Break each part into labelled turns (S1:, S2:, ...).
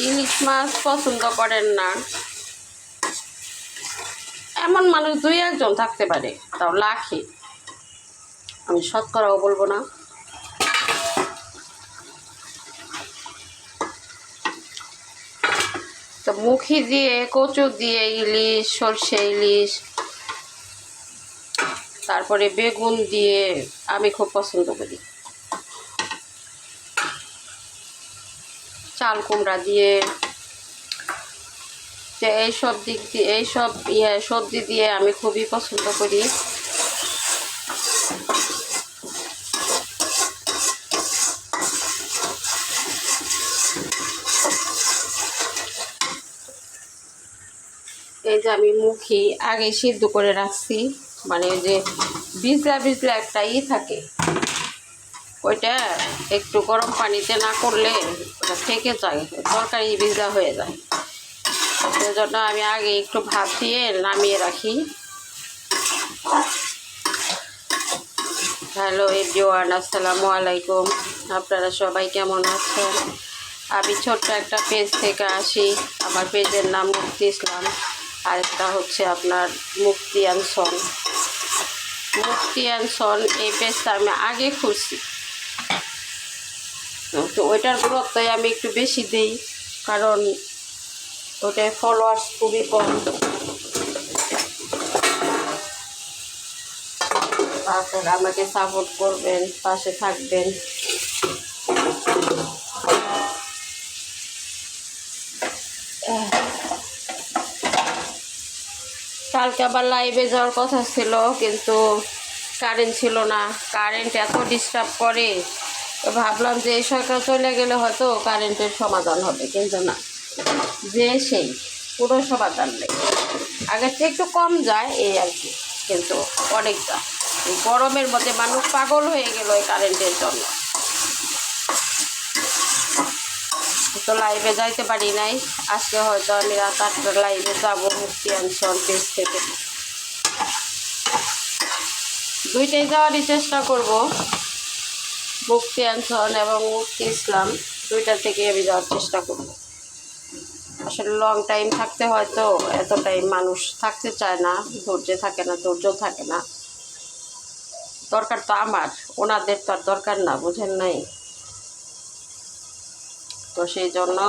S1: ইলিশ মাছ পছন্দ করেন না এমন মানুষ দুই একজন থাকতে পারে, তাও লাখে। আমি শতকরাও বলবো না। তো মুখি দিয়ে, কচু দিয়ে ইলিশ, সর্ষে ইলিশ, তারপরে বেগুন দিয়ে আমি খুব পছন্দ করি। চাল কুমড়া দিয়ে, যে এইসব দিক দিয়ে, এইসব সবজি দিয়ে আমি খুবই পছন্দ করি। এই যে আমি মুখি আগে সিদ্ধ করে রাখছি, মানে ওই যে ভিজলা ভিজলা একটা থাকে, ওইটা একটু গরম পানিতে না করলে ওটা থেকে যায়, তরকারি ভিজলা হয়ে যায়। সেজন্য আমি আগে একটু ভাত দিয়ে নামিয়ে রাখি। হ্যালো এভরিওয়ান, আসসালামু আলাইকুম। আপনারা সবাই কেমন আছেন? আমি ছোট্ট একটা পেজ থেকে আসি। আমার পেজের নাম মুক্তি ইসলাম, আরেকটা হচ্ছে আপনার মুক্তি অ্যান্ড সন। মুক্তি অ্যান্ড সন এই পেজটা আমি আগে খুঁজছি, তো ওইটার গুরুত্বই আমি একটু বেশি দিই, কারণ ওটায় ফলোয়ার্স খুবই কম। আপনারা আমাকে সাপোর্ট করবেন, পাশে থাকবেন। কালকে আবার লাইভে যাওয়ার কথা ছিল, কিন্তু কারেন্ট ছিল না। কারেন্ট এত ডিস্টার্ব করে, তো ভাবলাম যে এই সরকার চলে গেলে হয়তো কারেন্টের সমাধান হবে, কিন্তু না, যে সেই পুরো সমাধান নেই। আগের থেকে একটু কম যায় এই আর কি, কিন্তু অনেকটা। এই গরমের মধ্যে মানুষ পাগল হয়ে গেল এই কারেন্টের জন্য। তো লাইভে যাইতে পারি নাই। আজকে হয়তো আমি রাত 8টার লাইভে যাবো মুক্তি অ্যান্ড সন পেজ থেকে। দুইটাই যাওয়ারই চেষ্টা করব, মুক্তি অ্যান্ড সন এবং মুক্তি ইসলাম, দুইটা থেকে আমি যাওয়ার চেষ্টা করব। আসলে লং টাইম থাকতে হয়, তো এত টাইম মানুষ থাকতে চায় না, ধৈর্য থাকে না, ধৈর্য থাকে না। দরকার তো আমার, ওনাদের তো আর দরকার না, বুঝেন নাই? তো সেই জন্য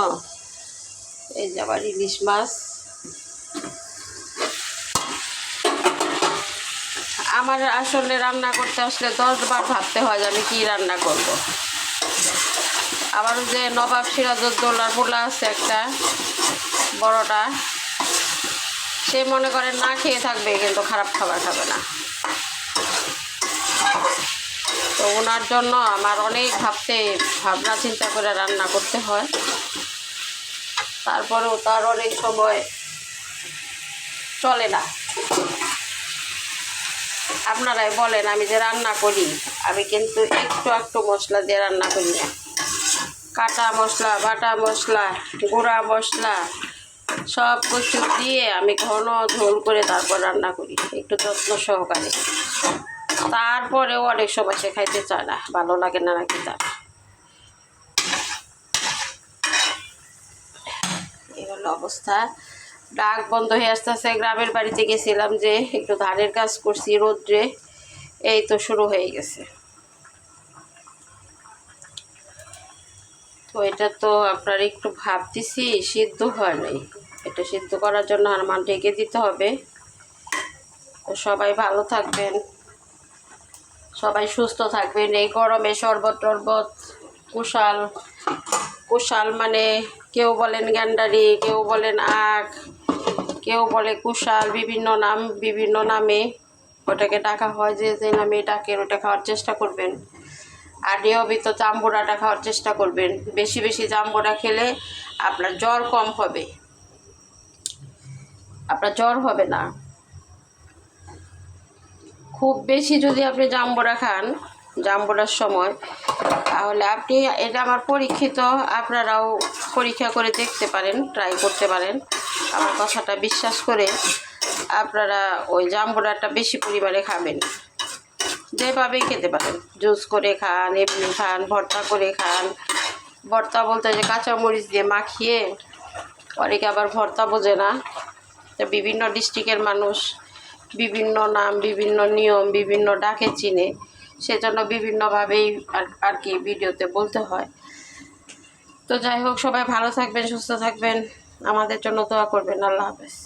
S1: এই যে আবার ইলিশ মাছ। আমার আসলে রান্না করতে আসলে 10 বার ভাবতে হয় যে আমি কী রান্না করব। আবারও যে নবাব সিরাজউদ্দৌলার পোলা আছে একটা বড়টা, সে মনে করে না খেয়ে থাকবে, কিন্তু খারাপ খাবার খাবে না। তো ওনার জন্য আমার অনেক ভাবনা চিন্তা করে রান্না করতে হয়। তারপরেও তার অনেক সময় চলে না। আপনারাই বলেন, আমি যে রান্না করি, আমি কিন্তু একটু মশলা দিয়ে রান্না করি না। কাটা মশলা, বাটা মশলা, গুঁড়া মশলা সব কিছু দিয়ে আমি ঘন ঝোল করে তারপর রান্না করি, একটু যত্ন সহকারে। তারপরেও অনেক সময় সে খাইতে চায় না, ভালো লাগে না নাকি তার। এই হলো অবস্থা। ডাক বন্ধ হয়ে আসতেছে। গ্রামের বাড়িতে গেছিলাম, যে একটু ধানের কাজ করছি রোদ্রে, এই তো শুরু হয়ে গেছে। তো এটা তো আপনার একটু ভাপ দিছি, সিদ্ধ হয় নাই। এটা সিদ্ধ করার জন্য আমার ঢেকে দিতে হবে। তো সবাই ভালো থাকবেন, সবাই সুস্থ থাকবেন। এই গরমে শরবত টরবত, কুশাল মানে কেউ বলেন গ্যান্ডারি, কেউ বলেন আখ, কেউ বলে কুশাল, বিভিন্ন নামে ওটাকে ডাকা হয়। যে যে নামে ডাকেন ওটা খাওয়ার চেষ্টা করবেন। আর নিয়মিত জাম্বুরাটা খাওয়ার চেষ্টা করবেন। বেশি বেশি জাম্বুরা খেলে আপনার জ্বর কম হবে, আপনার জ্বর হবে না। খুব বেশি যদি আপনি জাম্বুরা খান জাম্বুরার সময়, তাহলে আপনি, এটা আমার পরীক্ষিত, আপনারাও পরীক্ষা করে দেখতে পারেন, ট্রাই করতে পারেন। আমার কথাটা বিশ্বাস করে আপনারা ওই জাম্বুরাটা বেশি পরিমাণে খাবেন। যেভাবেই খেতে পারেন, জুস করে খান, এমনি খান, ভর্তা করে খান, ভর্তা বলতে যে কাঁচামরিচ দিয়ে মাখিয়ে, অনেকে আবার ভর্তা বোঝে না। তো বিভিন্ন ডিস্ট্রিক্টের মানুষ বিভিন্ন নাম, বিভিন্ন নিয়ম, বিভিন্ন ডাকে চিনে, সেজন্য বিভিন্নভাবেই আর কি ভিডিওতে বলতে হয়। তো যাই হোক, সবাই ভালো থাকবেন, সুস্থ থাকবেন, আমাদের জন্য দোয়া করবেন। আল্লাহ হাফেজ।